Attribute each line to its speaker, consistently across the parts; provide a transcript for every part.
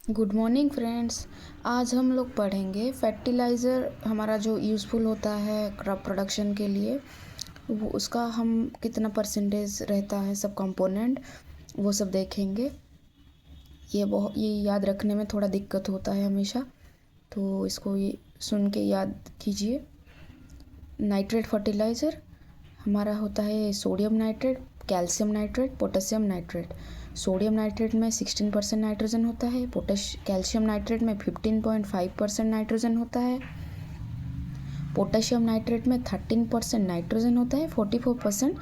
Speaker 1: Good morning friends. आज हम लोग पढ़ेंगे फर्टिलाइज़र हमारा जो यूज़फुल होता है क्रॉप प्रोडक्शन के लिए, वो उसका हम कितना परसेंटेज रहता है, सब कंपोनेंट वो सब देखेंगे। ये याद रखने में थोड़ा दिक्कत होता है हमेशा, तो इसको ये सुन के याद कीजिए। नाइट्रेट फर्टिलाइज़र हमारा होता है sodium nitrate, calcium nitrate, potassium nitrate. Sodium nitrate में 16% नाइट्रोजन होता है, कैल्शियम नाइट्रेट में 15.5% नाइट्रोजन होता है, पोटेशियम नाइट्रेट में 13% नाइट्रोजन होता है, 44%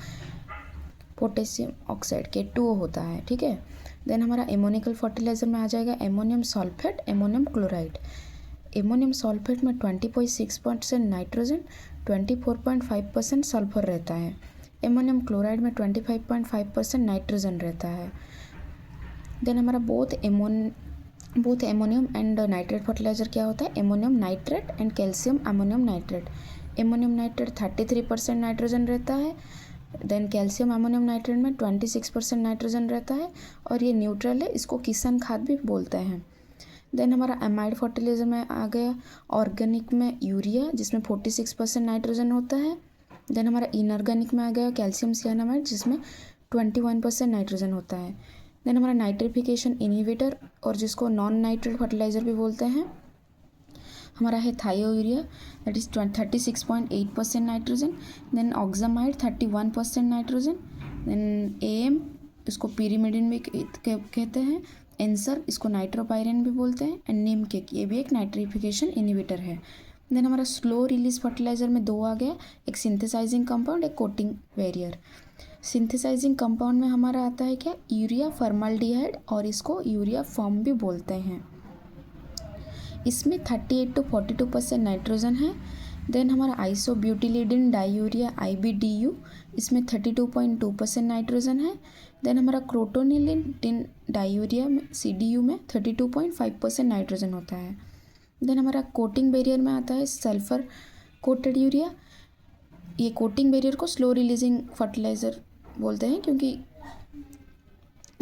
Speaker 1: पोटेशियम ऑक्साइड K2O होता है। ठीक है। देन हमारा एमोनिकल फर्टिलाइज़र में आ जाएगा ammonium sulphate, ammonium chloride. Ammonium sulphate में 20.6% नाइट्रोजन, 24.5% सल्फर रहता है। एमोनियम क्लोराइड में 25.5% नाइट्रोजन रहता है। देन हमारा both ammonium and nitrate fertiliser क्या होता है, ammonium nitrate and calcium ammonium nitrate. Ammonium nitrate 33% nitrogen रहता है। देन कैल्शियम अमोनियम नाइट्रेट में 26% नाइट्रोजन रहता है और ये न्यूट्रल है, इसको किसान खाद भी बोलते हैं। देन हमारा एमाइड फर्टिलाइज़र में आ गया ऑर्गेनिक में यूरिया, जिसमें 46% नाइट्रोजन होता है। देन हमारा इनऑर्गेनिक में आ गया कैल्शियम सियानामाइड, जिसमें 21% नाइट्रोजन होता है। देन हमारा नाइट्रिफिकेशन इनहिबिटर और जिसको नॉन नाइट्रेट फर्टिलाइज़र भी बोलते हैं, हमारा है thiourea, that is 36.8% nitrogen. Then oxamide 31% nitrogen. Then um, इसको पीरीमिडिन भी कहते हैं। एंसर, इसको नाइट्रोपायरेन भी बोलते हैं। एंड नीम केक, ये भी एक नाइट्रिफिकेशन इनहिबिटर है। देन हमारा स्लो रिलीज फर्टिलाइज़र में दो आ गया, एक सिंथेसाइजिंग कंपाउंड, एक कोटिंग बैरियर। सिंथेसाइजिंग कंपाउंड में हमारा आता है क्या, यूरिया फॉर्मल्डिहाइड, और इसको यूरिया फॉर्म भी बोलते हैं। इसमें 38 to 42% नाइट्रोजन है। देन हमारा आइसोब्यूटिलिडिन डायूरिया IBDU, इसमें 32.2% नाइट्रोजन है। देन हमारा क्रोटोनिलिन डायूरिया में CDU में 32.5% नाइट्रोजन होता है। देन हमारा कोटिंग बैरियर में आता है सल्फर कोटेड यूरिया। ये कोटिंग बैरियर को स्लो रिलीजिंग फर्टिलाइज़र बोलते हैं, क्योंकि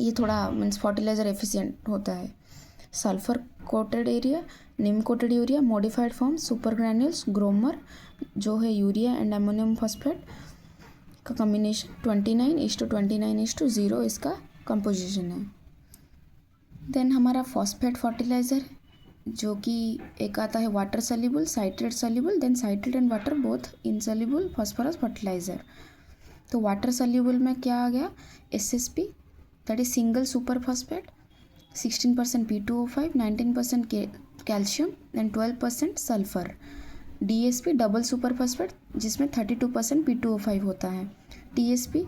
Speaker 1: ये थोड़ा मीन्स फर्टिलाइज़र एफिशिएंट होता है। सल्फर कोटेड एरिया, निम coated urea, modified form, super granules, Gromor, जो है यूरिया एंड अमोनियम फॉस्फेट का कॉम्बिनेशन 29:29:0 इसका कंपोजिशन है। देन हमारा फॉस्फेट फर्टिलाइज़र, जो कि एक आता है water soluble, citrate soluble. Then citrate and water both insoluble phosphorus fertiliser. तो वाटर सल्यूबल में क्या आ गया, SSP, that is single super phosphate, 16% P2O5, 19% calcium and 12% sulphur. DSP double super phosphate, जिसमें 32% P2O5 होता है। TSP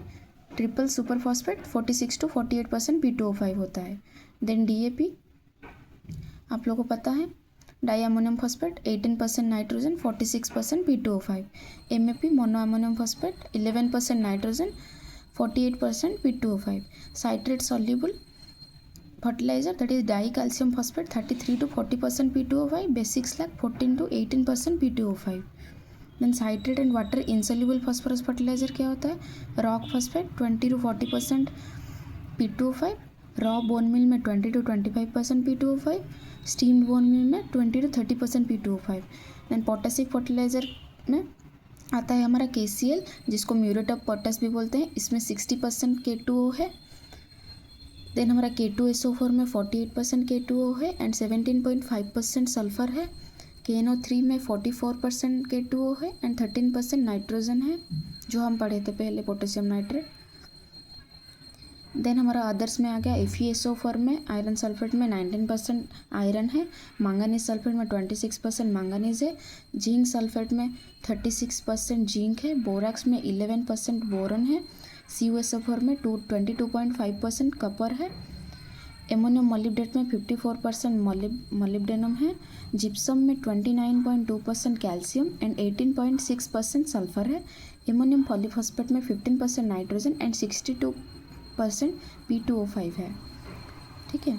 Speaker 1: triple super phosphate, 46 to 48% P2O5 होता है। देन DAP आप लोगों को पता है, di ammonium phosphate, 18% nitrogen, 46% P2O5। MAP mono ammonium phosphate, 11% nitrogen, 48% P2O5। Citrate soluble fertiliser, that is di calcium phosphate, 33 to 40% P2O5, basic slag 14 to 18% P2O5। Then citrate and water insoluble phosphorus fertiliser क्या होता है, rock phosphate 20 to 40% P2O5, raw bone meal में 20 to 25% P2O5, steamed bone meal में 20 to 30% P2O5। Then potassic fertiliser में आता है हमारा KCl, जिसको म्यूरेट ऑफ पोटाश भी बोलते हैं, इसमें 60% K2O है। देन हमारा K2SO4 में 48% K2O है एंड 17.5% सल्फर है। KNO3 में 44% K2O है एंड 13% नाइट्रोजन है, जो हम पढ़े थे पहले, पोटेशियम नाइट्रेट। देन हमारा अदर्स में आ गया FeSO4 में आयरन सल्फेट में 19% आयरन है, मैंगनीज सल्फेट में 26% मैंगनीज है, जिंक सल्फेट में 36% जिंक है, बोराक्स में 11% बोरन है, CuSO4 में 22.5% कपर है, एमोनियम मॉलिब्डेट में 54% मॉलिब्डेनम है, जिप्सम में 29.2% कैल्शियम एंड 18.6% सल्फर है, एमोनियम पॉलीफॉस्फेट में 15% नाइट्रोजन एंड 62% P2O5 है। ठीक है।